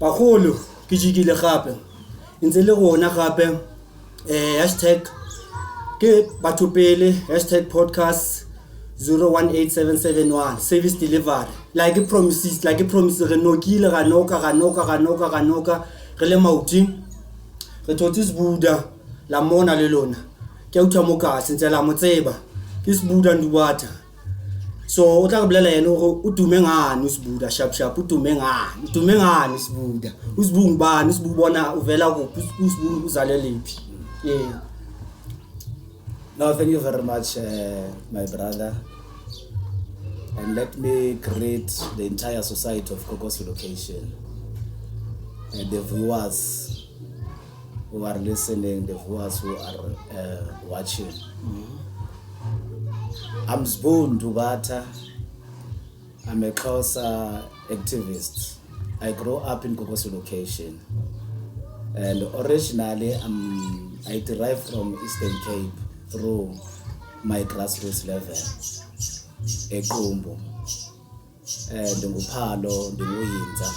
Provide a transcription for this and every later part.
Bagolo ke jikile gape ntse le gona gape hashtag ke Batho pele #podcast 018771 service delivery like promises re nokile ga noka re le mauting re thotse sebuda la mona le lona ke utha mokase ntse la motseba ke sebuda ndubata so o tla re bolela yena gore o tume ngane o sebuda sharp o tume ngane sebuda o sebung bana sebu bona o vela go o sebu uzale lephi yeah. No, thank you very much, my brother. And let me greet the entire society of Kokosi location. And the viewers who are listening, the viewers who are watching. I'm Zbun Dubata. I'm a Xhosa activist. I grew up in Kokosi location. And originally, I derive from Eastern Cape through my grassroots level. Equmbu. Ndinguphalo, ndinguyinza,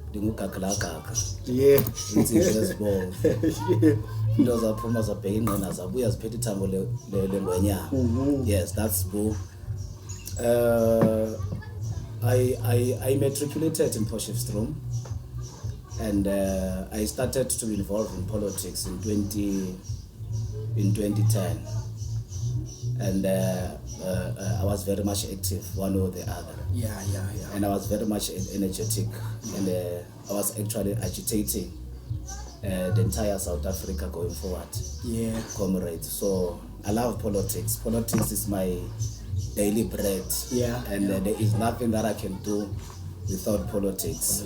ndingugagalagaga. Yeah. Insizwe into zaphuma zabheka ingqina zabuya ziphethe ithambo lengwenyama. Yes, that's Boo. I matriculated in Potchefstroom, and I started to be involved in politics in 2010, and I was very much active, one or the other. Yeah. And I was very much energetic, and I was actually agitating the entire South Africa going forward. Yeah. Comrade. So I love politics. Politics is my daily bread. Yeah. And there is nothing that I can do without politics.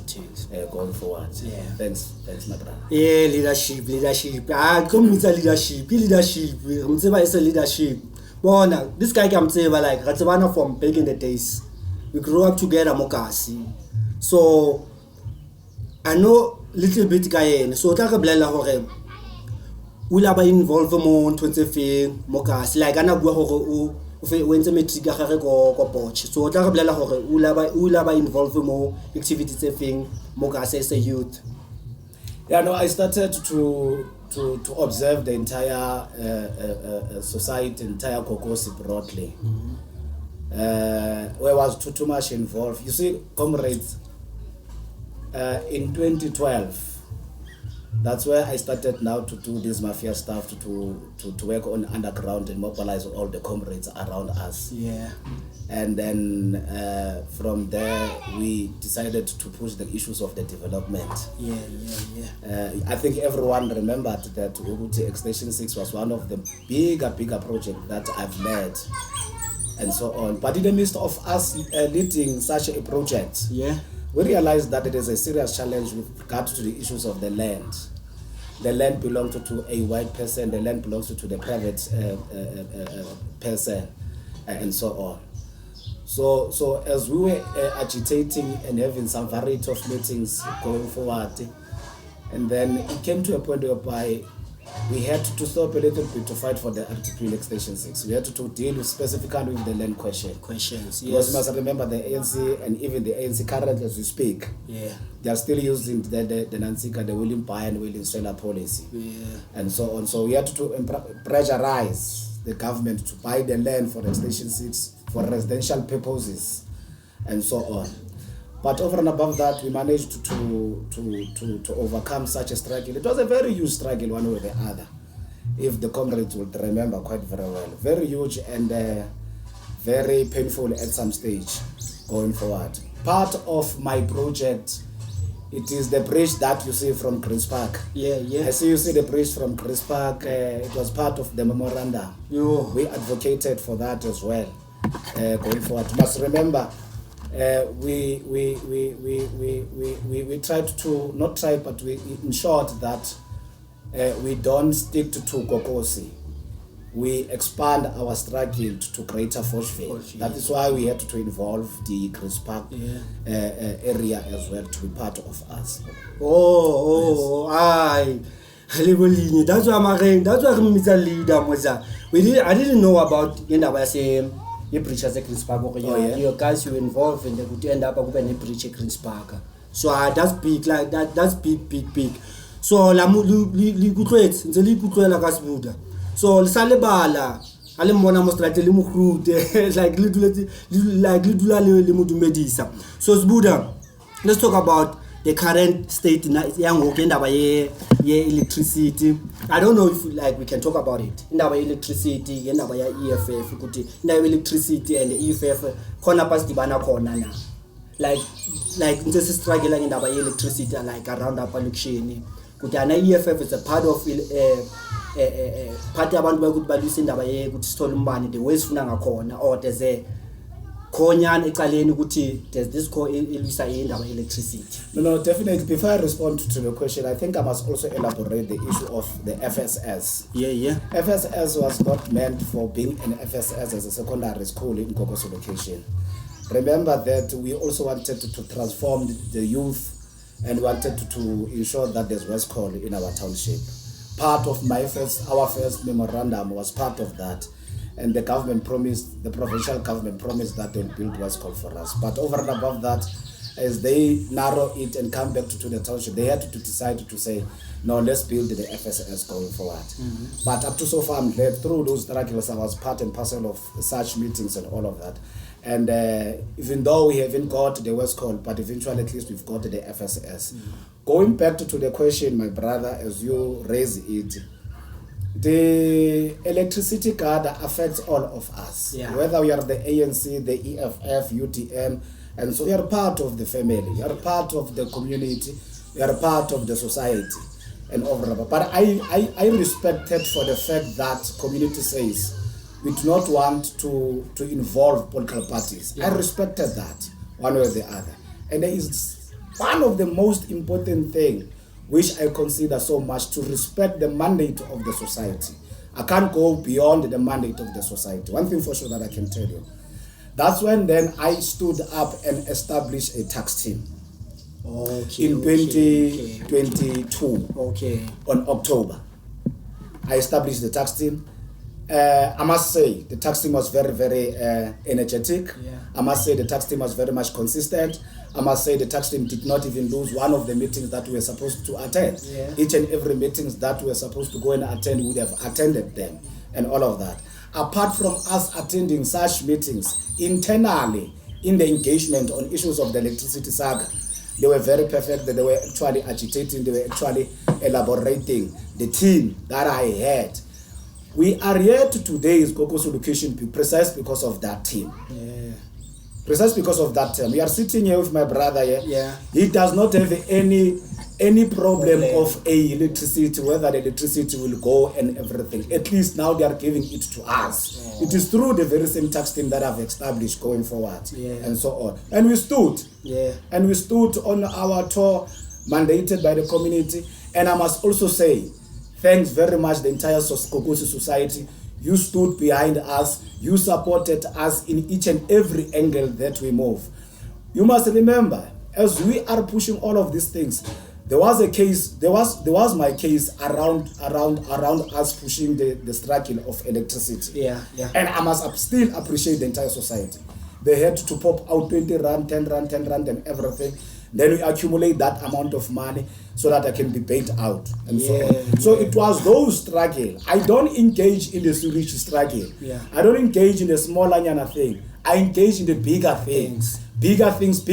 Going forward. Yeah. Thanks, my brother. Yeah, leadership. Come with leadership. Mtseba is a leadership. Bona, this guy can say like Ratsabana from back in the days. We grew up together, Mokasi. So I know little bit guy. So tla re bolela hore o la ba involve mo ntse feng Mokasi like ana bua hore o entse matric ga gagwe go Potch. So tla re bolela hore o la ba involve mo activities tse feng Mokasi as a youth. Yeah, no, I started to observe the entire society, entire Kokosi broadly. Where I was too much involved. You see, comrades, in 2012, that's where I started now to do this mafia stuff, to work on underground and mobilize all the comrades around us. Yeah. And then from there, we decided to push the issues of the development. Yeah. I think everyone remembered that Uguti Extension 6 was one of the bigger projects that I've led, and so on. But in the midst of us leading such a project, yeah, we realized that it is a serious challenge with regard to the issues of the land. The land belongs to a white person, the land belongs to the private person, and so on. So as we were agitating and having some variety of meetings going forward, and then it came to a point whereby we had to stop a little bit to fight for the RTP in Extension 6. We had to deal specifically with the land questions. Yes. Because you must remember the ANC, and even the ANC currently as we speak, Yeah. they are still using the Nansika, the willing buy and willing seller policy. Yeah. And so on. So we had to pressurize the government to buy the land for Extension 6 for residential purposes, and so on. But over and above that, we managed to overcome such a struggle. It was a very huge struggle, one way or the other, if the comrades would remember quite very well. Very huge and very painful at some stage going forward. Part of my project, it is the bridge that you see from Chris Park. Yeah. I see you see the bridge from Chris Park. It was part of the memorandum. Yo. We advocated for that as well, going forward. You must remember, we tried to, not try, but we ensured that we don't stick to Kokosi. We expand our struggle to greater Fochville. That is why we had to involve the Chris Park area as well to be part of us. Aye. That's why I'm a leader. I didn't know about the bridge as a Chris Park. Your guys you involved in the good end up with a bridge Chris Park. So that's big, like that's big. So la li kutlwetse ntse li kutlwela ka sebuda. So le sa lebala a le mona mo strate le mo grute like li dula le mo dumedisa. So sebuda, let's talk about the current state yang ho ke ndaba ye electricity. I don't know if like we can talk about it. Indaba ye electricity, indaba ya EFF ukuthi indaba electricity and the EFF khona pas dibana khona na. Like nje si struggle indaba ye electricity like around up election. Kuti ana EFF is a part of part abantu bakuthi balwisa indaba ye ukuthi sithola umbane the ways funa ngakhona or there's a khonyana ecaleni ukuthi there's this elwisa indaba electricity. No, definitely. Before I respond to the question, I think I must also elaborate the issue of the FSS. Yeah. FSS was not meant for being an FSS as a secondary school in Kokosi location. Remember that we also wanted to transform the youth and wanted to ensure that there's West Call in our township. Part of our first memorandum was part of that. And the provincial government promised that they'll build West Call for us. But over and above that, as they narrow it and come back to the township, they had to decide to say, no, let's build the FSS going forward. Mm-hmm. But up to so far, I'm glad through those struggles, I was part and parcel of such meetings and all of that. And even though we haven't got the West Call, but eventually at least we've got the FSS. Mm-hmm. Going back to the question, my brother, as you raise it, the electricity card affects all of us, whether we are the ANC, the EFF, UTM, and so we are part of the family, you are part of the community, you are part of the society, and overall. But I respected for the fact that community says we do not want to involve political parties. I respected that one way or the other, and there is one of the most important thing which I consider so much, to respect the mandate of the society. I can't go beyond the mandate of the society. One thing for sure that I can tell you. That's when then I stood up and established a tax team. In 2022. On October. I established the tax team. I must say, the tax team was very, very energetic. I must say the tax team was very much consistent. I must say the tax team did not even lose one of the meetings that we were supposed to attend. Each and every meetings that we were supposed to go and attend, we would have attended them and all of that. Apart from us attending such meetings internally in the engagement on issues of the electricity saga, they were very perfect. They were actually agitating, they were actually elaborating the team that I had. We are here to today's Kokosi location precisely because of that team. Precisely because of that team. We are sitting here with my brother here. He does not have any problem of electricity, whether the electricity will go and everything. At least now they are giving it to us. It is through the very same tax team that I've established going forward and so on. And we stood. And we stood on our tour mandated by the community. And I must also say, thanks very much the entire Kokosi society. You stood behind us. You supported us in each and every angle that we move. You must remember, as we are pushing all of these things, there was a case. There was my case around us pushing the struggle of electricity. And I must still appreciate the entire society. They had to pop out 20 rand, 10 rand, 10 rand, and everything. Then we accumulate that amount of money so that I can be paid out and so on. So it was those struggle. I don't engage in the rich struggle. I don't engage in the small anyana thing. I engage in the bigger things. Bigger things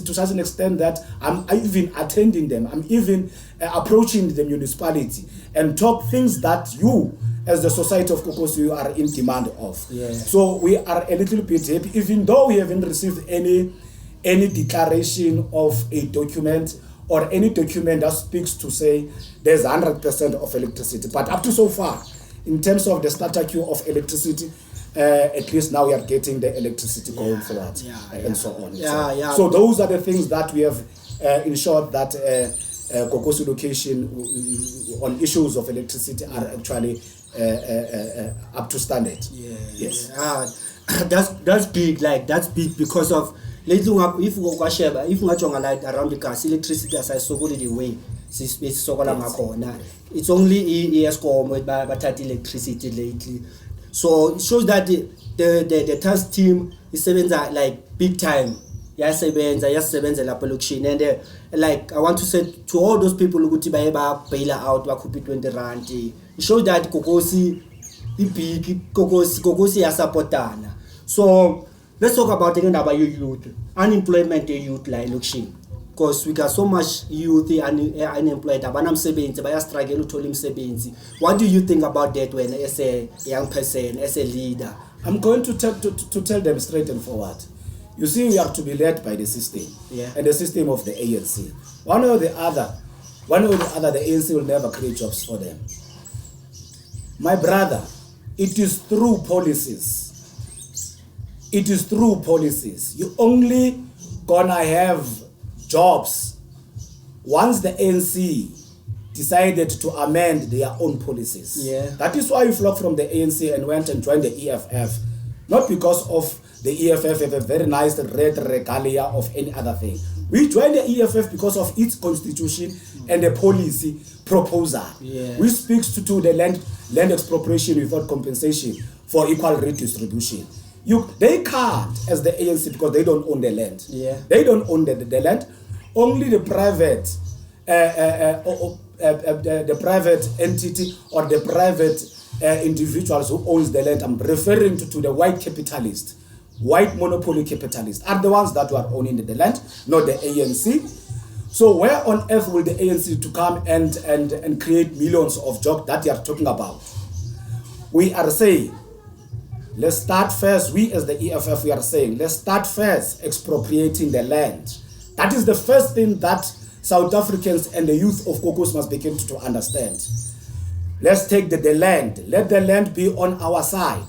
to such an extent that I'm even attending them. I'm even approaching the municipality and talk things that you, as the society of Kokosi, you are in demand of. So we are a little bit happy, even though we haven't received any declaration of a document or any document that speaks to say there's 100% of electricity. But up to so far, in terms of the status quo of electricity, at least now we are getting the electricity going forward and so on. So those are the things that we have ensured that Kokosi location on issues of electricity are actually up to standard. That's big. Like that's big because of if you go like around the gas electricity as I so good the way it's only ESCOM with battery electricity lately. So it shows that the task team is like big time yasebenza lapha elokishini. And like I want to say to all those people ukuthi baye ba bail out bakhuphi 20 rand, it shows that kokosi ibig kokosi yasupportana. So let's talk about indaba youth, unemployment youth la elokishini, because we got so much youth unemployed, abanamsebenzi bayastruggle uthola imsebenzi. What do you think about that when as a young person, as a leader? I'm going to tell them straight and forward. You see, we have to be led by the system, and the system of the ANC. One or the other, the ANC will never create jobs for them. My brother, it is through policies. It is through policies. You only gonna have jobs once the ANC decided to amend their own policies. That is why we flocked from the ANC and went and joined the EFF. Not because of the EFF have a very nice red regalia of any other thing. We joined the EFF because of its constitution and the policy proposal, which speaks to the land expropriation without compensation for equal redistribution. They can't, as the ANC, because they don't own the land. They don't own the land. Only the private the private entity or the private individuals who owns the land, I'm referring to the white capitalist, white monopoly capitalists, are the ones that are owning the land, not the ANC. So where on earth will the ANC to come and create millions of jobs that you are talking about? We are saying, let's start first, we as the EFF, we are saying, let's start first expropriating the land. That is the first thing that South Africans and the youth of Kokosi must begin to understand. Let's take the land. Let the land be on our side,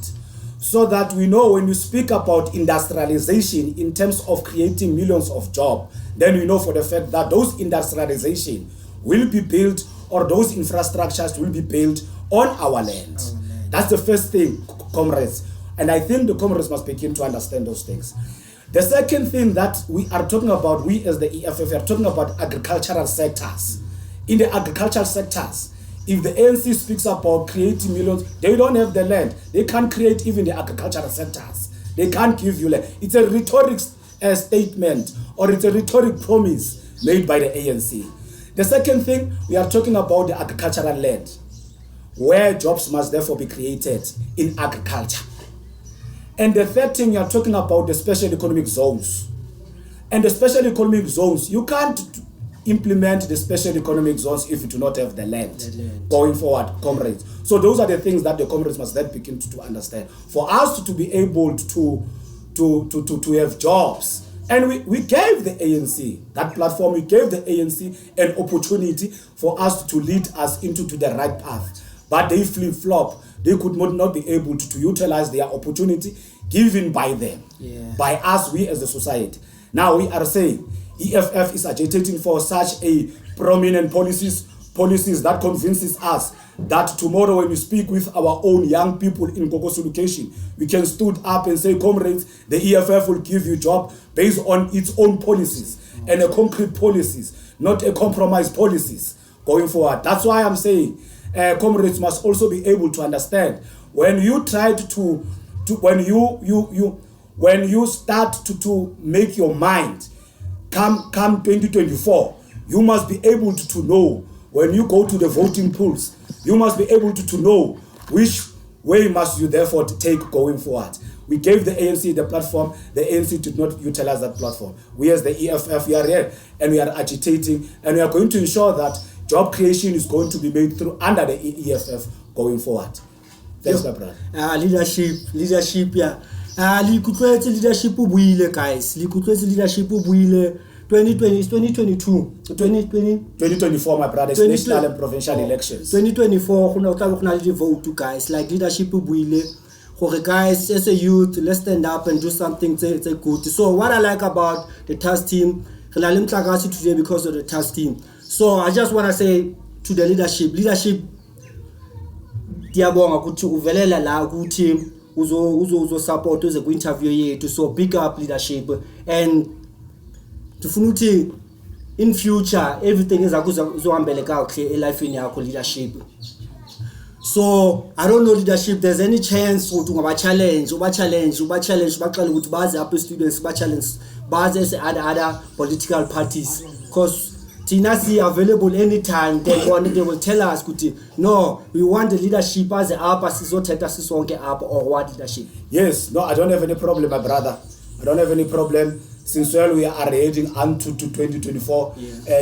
so that we know when you speak about industrialization in terms of creating millions of jobs, then we know for the fact that those industrialization will be built, or those infrastructures will be built on our land. That's the first thing, comrades. And I think the comrades must begin to understand those things. The second thing that we are talking about, we as the EFF, we are talking about agricultural sectors. In the agricultural sectors, if the ANC speaks about creating millions, they don't have the land. They can't create even the agricultural sectors. They can't give you land. It's a rhetoric statement, or it's a rhetoric promise made by the ANC. The second thing, we are talking about the agricultural land, where jobs must therefore be created in agriculture. And the third thing, you are talking about the special economic zones. And the special economic zones, you can't implement the special economic zones if you do not have the land going forward, comrades. So those are the things that the comrades must then begin to understand. For us to be able to have jobs. And we gave the ANC that platform, we gave the ANC an opportunity for us to lead us into the right path. But they flip-flop. They could not be able to utilize their opportunity given by them, by us, we as a society. Now we are saying EFF is agitating for such a prominent policies that convinces us that tomorrow when we speak with our own young people in Kokosi location, we can stood up and say, comrades, the EFF will give you job based on its own policies and a concrete policies, not a compromise policies going forward. That's why I'm saying comrades must also be able to understand when you try when you start to make your mind come 2024, you must be able to know when you go to the voting polls, you must be able to know which way must you therefore take going forward. We gave the ANC the platform, the ANC did not utilize that platform. We as the EFF, we are here and we are agitating, and we are going to ensure that job creation is going to be made through under the EFF going forward. Thanks, my brother. Leadership, yeah. Likutlwetse leadership o buile, guys. Likutlwetse leadership o buile 2024, my brother, it's national and provincial elections. 2024, go na le vote, guys. Like leadership o buile. Guys, as a youth, let's stand up and do something good. So what I like about the task team, today because of the task team. So I just want to say to the leadership, diabonga ukuthi uvelela la ukuthi uzo support uze ku interview yethu, so big up leadership, and tufuna ukuthi in future everything izakuzohambele kahle elifeni yakho leadership. So I don't know leadership, there's any chance ukuthi ungaba challenge baqala ukuthi bazi up students ba challenge but as other political parties, because Tinasi available anytime they will tell us no, we want the leadership as up as up or what leadership. Yes, no, I don't have any problem, my brother. I don't have any problem. Since we are heading onto 2024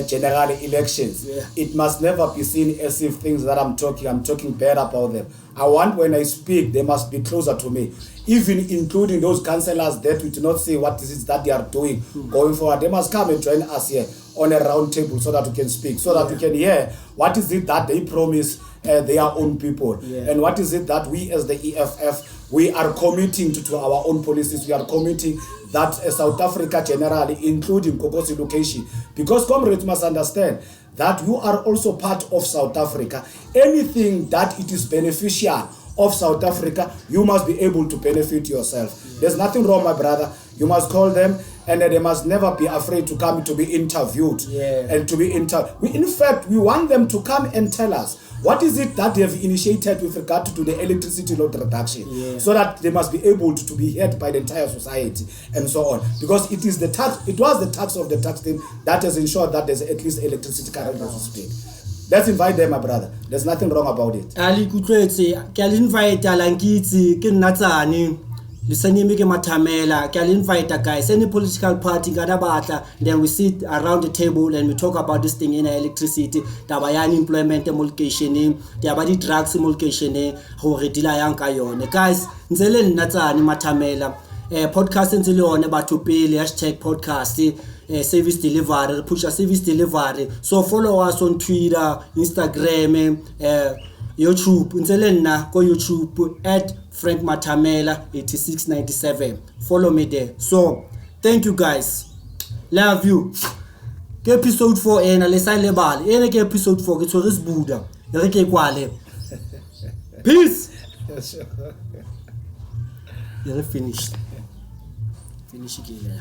general elections, it must never be seen as if things that I'm talking bad about them. I want when I speak, they must be closer to me, even including those councillors that we do not say what it is that they are doing going forward. They must come and join us here on a round table so that we can speak, so that we can hear what is it that they promise their own people, and what is it that we as the EFF, we are committing to our own policies. We are committing that South Africa generally, including kokosi location, because comrades must understand that you are also part of South Africa. Anything that it is beneficial of South Africa, you must be able to benefit yourself. There's nothing wrong, my brother. You must call them, and they must never be afraid to come to be interviewed and to be interviewed. In fact, we want them to come and tell us what is it that they have initiated with regard to the electricity load reduction, so that they must be able to be heard by the entire society and so on. Because it is the tax, it was the tax of the tax team that has ensured that there's at least electricity currently to speak. Let's invite them, my brother. There's nothing wrong about it. Ali kutletse, ke invite Alankitsi, ke Natsani. Listening ke Matamela, can invite guys, any political party, then we sit around the table and we talk about this thing in electricity, tabayan employment emulcation, the drugs emulcation, ho redila yang kayone. Guys, nzele natsani Matamela, podcast nzile Batho pele, #podcast, service delivery, push a service delivery. So follow us on Twitter, Instagram, YouTube, nzelena go YouTube at Frank Matamela 8697. Follow me there. So thank you guys. Love you. Ke episode 4 ena le sa lebale. Ene ke episode 4 ke tshwere Buddha. Re ke kwale. Peace. You're finished. Finish again.